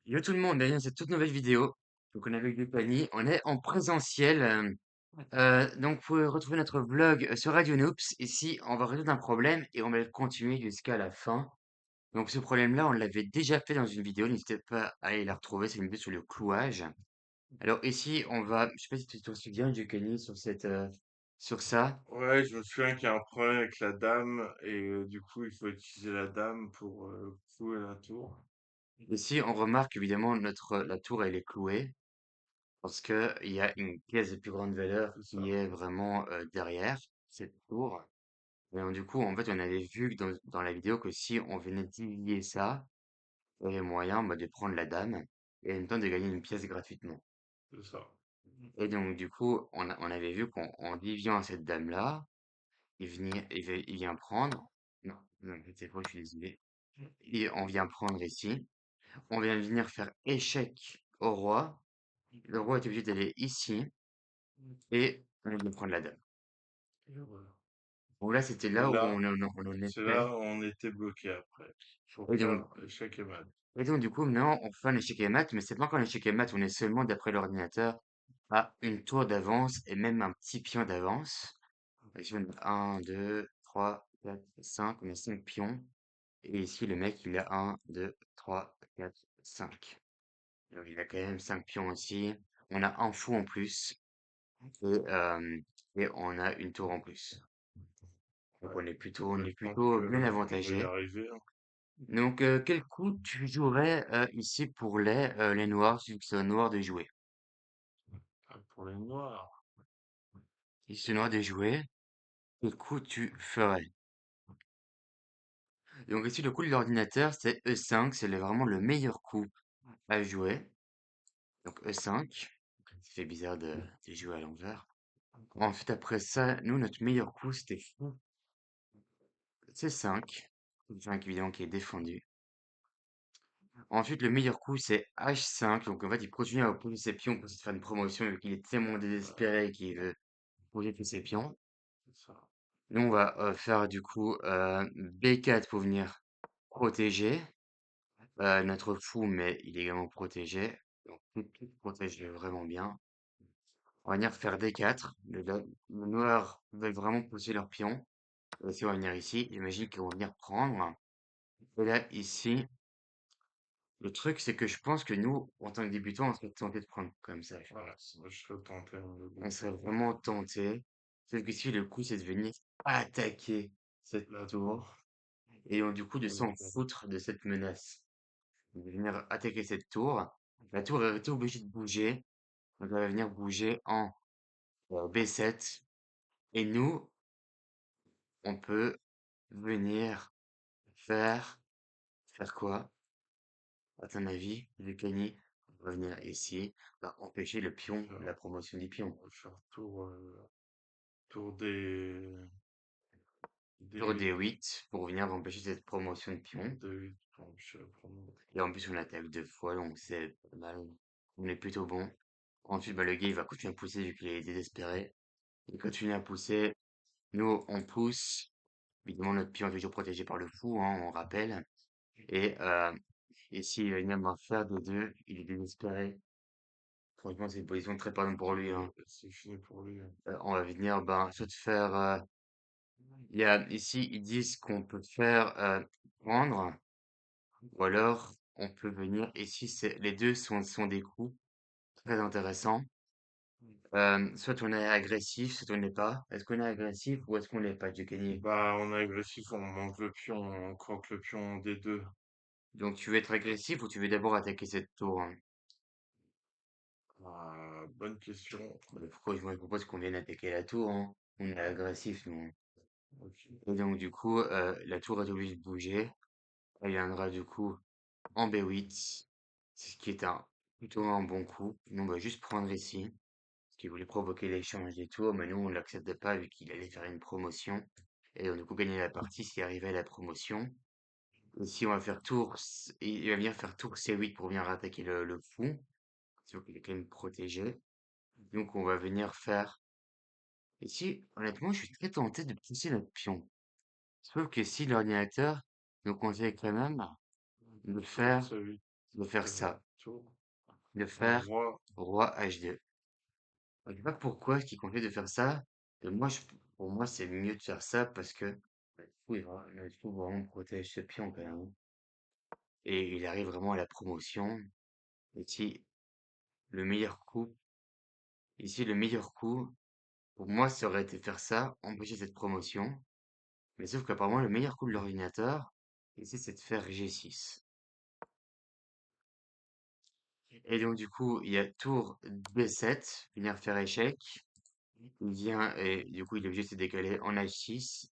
Yo tout le monde, bienvenue dans cette toute nouvelle vidéo. Donc on est avec Dupani, on est en présentiel. Donc pour retrouver notre vlog sur Radio Noops, ici on va résoudre un problème et on va le continuer jusqu'à la fin. Donc ce problème-là, on l'avait déjà fait dans une vidéo, n'hésitez pas à aller la retrouver, c'est une vidéo sur le clouage. Alors ici on va, je sais pas si tu te souviens Dupani sur sur ça. Ouais, je me souviens qu'il y a un problème avec la dame et du coup il faut utiliser la dame pour clouer la tour. Ici on remarque évidemment la tour elle est clouée parce que il y a une pièce de plus grande valeur C'est qui ça, est vraiment derrière cette tour. Et donc, du coup, en fait, on avait vu que dans la vidéo que si on venait diviser ça, il y avait moyen de prendre la dame et en même temps de gagner une pièce gratuitement. c'est ça. Et donc, du coup, on avait vu qu'en divisant cette dame-là, il vient prendre. Non, non, c'est faux, je suis désolé. Et on vient prendre ici. On vient venir faire échec au roi. Le roi est obligé d'aller ici et on vient prendre la dame. Et voilà. Donc là, c'était Et là où là, on en c'est était. là où on était bloqué après. Faut Et faire donc, échec et mat. Et donc, du coup, maintenant, on fait un échec et mat, mais c'est pas encore un échec et mat, on est seulement, d'après l'ordinateur, à une tour d'avance et même un petit pion d'avance. Ici, on a 1, 2, 3, 4, 5, on a 5 pions. Et ici, le mec, il a 1, 2, 3, 4, 5. Donc, il a quand même 5 pions aussi. On a un fou en plus. Et, euh, et on a une tour en plus. Donc, Ouais. on Bah, est je pense plutôt bien qu'on va y avantagé. arriver, hein. Donc, quel coup tu jouerais ici pour les noirs, vu que c'est aux noirs de jouer? Ah, pour les noirs. Si c'est aux noirs de jouer, quel coup tu ferais? Donc ici, le coup de l'ordinateur, c'est E5, c'est vraiment le meilleur coup à jouer. Donc E5, ça fait bizarre de jouer à l'envers. Ensuite, après ça, nous, notre meilleur coup, c'était fou. C5, C5 évidemment qui est défendu. Ensuite, le meilleur coup, c'est H5, donc en fait, il continue à opposer ses pions pour essayer de faire une promotion, vu qu'il est tellement Ouais, désespéré qu'il veut bouger tous ses pions. c'est ça. Nous, on va faire du coup B4 pour venir protéger notre fou, mais il est également protégé. Donc, tout protège vraiment bien. On va venir faire D4. Le noir veut vraiment pousser leur pion. Ici, on va venir ici. J'imagine qu'ils vont venir prendre. Et là, ici, le truc, c'est que je pense que nous, en tant que débutants, on serait tenté de prendre comme ça, je Ouais, pense. moi, je serais tenté, hein, mais On bon. serait vraiment tenté. Sauf que si le coup, c'est de venir attaquer cette La tour. tour. Et donc, du coup, de s'en Ok. foutre de cette menace. De venir attaquer cette tour. La tour a été obligée de bouger. Donc, elle va venir bouger en B7. Et nous, on peut venir faire, faire quoi? À ton avis, Lucani, on va venir ici, va empêcher le pion, Faire, la promotion du pion. faire tour Tour des D8 pour venir empêcher cette promotion de pion. de enfin, je sais pas comment. Et en plus, on attaque deux fois, donc c'est pas mal. On est plutôt bon. Ensuite, bah, le gars, il va continuer à pousser vu qu'il est désespéré. Il continue à pousser. Nous, on pousse. Évidemment, notre pion est toujours protégé par le fou, hein, on rappelle. Et, euh, et s'il va venir m'en faire de deux, il est désespéré. Franchement, c'est une position très pardon pour lui, hein. C'est fini pour lui, hein. On va venir, ben, soit faire. Il y a, ici, ils disent qu'on peut faire prendre, ou alors on peut venir. Ici, les deux sont des coups très intéressants. Soit on est agressif, soit on n'est pas. Est-ce qu'on est agressif ou est-ce qu'on l'est pas, Giovanni? Bah, on est agressif, on manque le pion, on croque le pion des deux. Donc tu veux être agressif ou tu veux d'abord attaquer cette tour, hein? Ah, bonne question. Bah, pourquoi je me propose qu'on vienne attaquer la tour, hein? On est agressif, nous. Ok. Et donc du coup, la tour est obligée de bouger. Elle viendra du coup en B8, c'est ce qui est plutôt un bon coup. Nous, on va juste prendre ici, parce qu'il voulait provoquer l'échange des tours, mais nous, on ne l'accepte pas vu qu'il allait faire une promotion. Et donc, du coup, gagner la partie s'il arrivait à la promotion. Ici, on va faire il va venir faire tour C8 pour venir attaquer le fou, sauf qu'il est quand même protégé. Donc, on va venir faire... Ici, honnêtement, je suis très tenté de pousser notre pion. Sauf que si l'ordinateur nous conseille quand même de Tour faire, C8. de faire C'est vrai. ça. tour, de un faire roi. roi H2. Je sais pas pourquoi est-ce qu'il conseille de faire ça. Et moi, pour moi, c'est mieux de faire ça parce que le fou vraiment protège ce pion quand même. Et il arrive vraiment à la promotion. Ici, le meilleur coup, ici, le meilleur coup, pour moi, ça aurait été faire ça, empêcher cette promotion. Mais sauf qu'apparemment, le meilleur coup de l'ordinateur, ici, c'est de faire G6. Et donc, du coup, il y a tour B7, venir faire échec. Il vient, et du coup, il est obligé de se décaler en H6.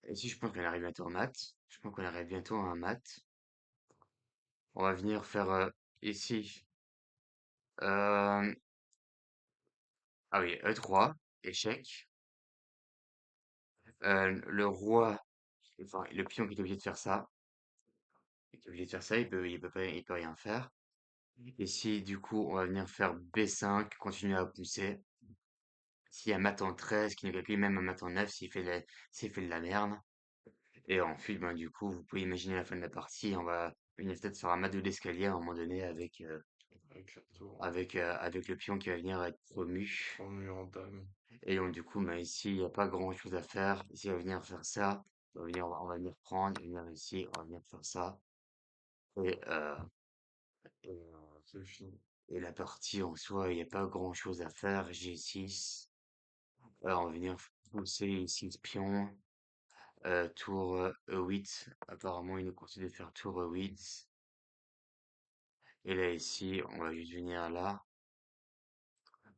Et si je pense qu'on arrive bientôt en maths, je pense qu'on arrive bientôt en maths. On va venir faire ici. euh, ah oui, E3, échec. Le roi, enfin, le pion qui est obligé de faire ça. Il est obligé de faire ça, il peut rien faire. Ici, du coup, on va venir faire B5, continuer à pousser. S'il y a mat en 13, qui nous calcule même un mat en 9 s'il fait de la merde. Et ensuite, ben, du coup, vous pouvez imaginer la fin de la partie. On va venir peut-être faire un mat de l'escalier à un moment donné Avec la tour, avec le pion qui va venir être promu. promu en dame. Et donc, du coup, ben, ici, il n'y a pas grand-chose à faire. Ici, on va venir faire ça. On va venir prendre, venir ici, on va venir faire ça. Et, C'est fini. et la partie en soi, il n'y a pas grand-chose à faire. G6. On va venir pousser ici le pion. Tour E8. Apparemment, il nous conseille de faire tour E8. Et là, ici, on va juste venir là.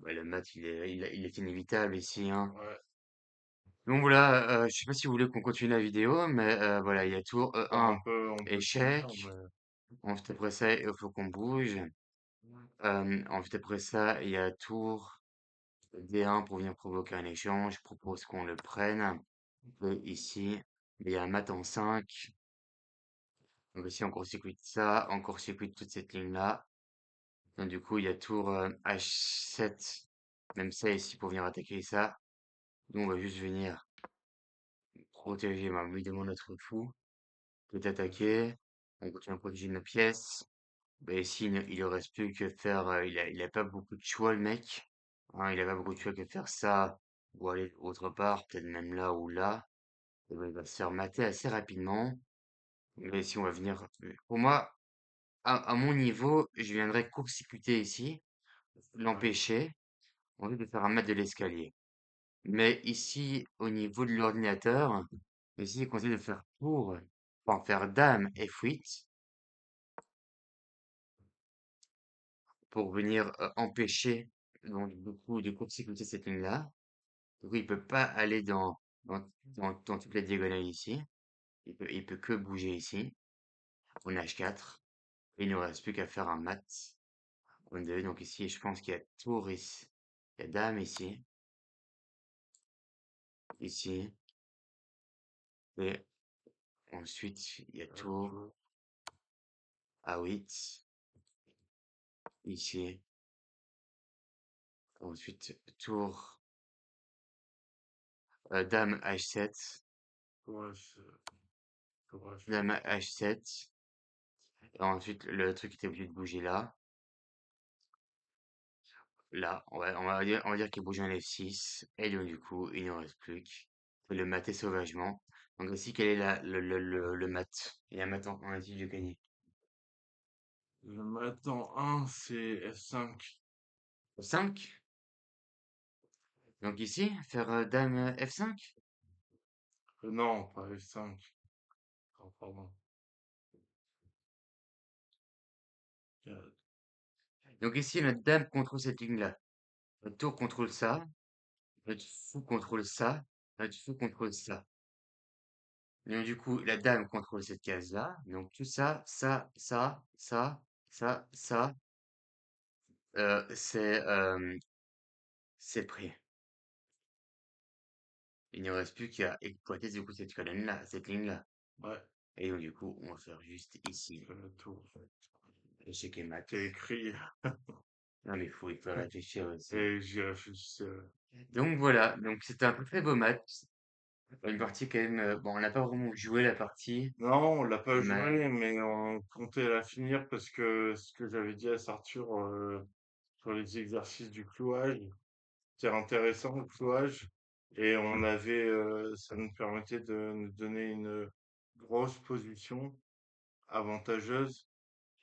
Ouais, le mat, il est inévitable ici, hein. Ouais, Donc voilà, je sais pas si vous voulez qu'on continue la vidéo, mais voilà, il y a tour bah, E1, on peut échec. finir, mais Ensuite, après ça, il faut qu'on bouge. Ensuite, après ça, il y a tour D1 pour venir provoquer un échange. Je propose qu'on le prenne. Et ici, il y a un mat en 5. Donc ici, on court-circuite ça, on court-circuite toute cette ligne-là. Donc du coup, il y a tour H7, même ça ici pour venir attaquer ça. Nous, on va juste venir protéger, bah, évidemment, notre fou. Tout attaquer. On continue à protéger nos pièces. Bah, ici, il ne reste plus que faire. Il a pas beaucoup de choix, le mec. Hein, il a pas beaucoup de choix que faire ça ou aller autre part, peut-être même là ou là. Et bah, il va se faire mater assez rapidement. Mais ici, on va venir. Pour moi, à mon niveau, je viendrais court-circuiter ici, ouais, l'empêcher, en vue de faire un mat de l'escalier. Mais ici, au niveau de l'ordinateur, ici, il conseille de faire enfin, faire dame F8 pour venir empêcher donc, du coup, de court-circuiter cette ligne-là. Du coup, il peut pas aller dans toute la diagonale ici. Il peut que bouger ici, en H4. Et il ne reste plus qu'à faire un mat. On a donc ici, je pense qu'il y a tour ici. Il y a dame ici, ici. Et ensuite, il y a tour tour, A8, ici. Ensuite, tour dame H7, tour F, tour F8. dame H7. Et ensuite, le truc était obligé de bouger là. Là, on va dire qu'il bouge un F6. Et donc, du coup, il ne reste plus que le mater sauvagement. Donc, ici, quel est le mat? Il y a un mat en ici, j'ai gagné. Le mat en 1, c'est F5. 5. Donc, ici, faire dame F5. Non, pas F5. Oh, pardon. Il y a- Donc, ici, notre dame contrôle cette ligne-là. Notre tour contrôle ça. Notre fou contrôle ça. Notre fou contrôle ça. Donc, du coup, la dame contrôle cette case-là. Donc, tout ça, ça, c'est pris. Il ne reste plus qu'à exploiter du coup cette colonne-là, cette ligne-là. Ouais, Et donc, du coup, on va faire juste je ici. fais le tour. Échec et mat. C'est écrit. Non, mais il faut réfléchir aussi. Et j'y réfléchissais. Donc, voilà. Donc, c'était un très beau match. Une partie quand même, bon, on n'a pas vraiment joué la partie, Non, on l'a pas mais joué, mais on comptait la finir parce que ce que j'avais dit à Sartur sur les exercices du clouage, c'était intéressant le clouage. Et on avait, ça nous permettait de nous donner une grosse position avantageuse.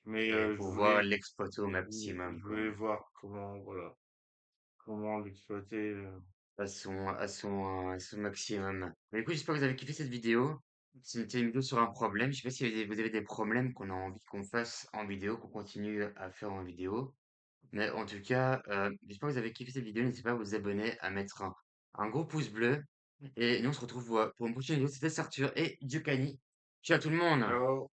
Mais et je pouvoir voulais, l'exploiter au maximum, je quoi. voulais voir comment, voilà, comment l'exploiter. À son maximum. Mais écoute, j'espère que vous avez kiffé cette vidéo. C'était une vidéo sur un problème. Je sais pas si vous avez des problèmes qu'on a envie qu'on fasse en vidéo, qu'on continue à faire en vidéo. Mais en tout cas, j'espère que vous avez kiffé cette vidéo. N'hésitez pas à vous abonner, à mettre un gros pouce bleu. Et nous, on se retrouve pour une prochaine vidéo. C'était Arthur et Giovanni. Ciao tout le monde! Ciao!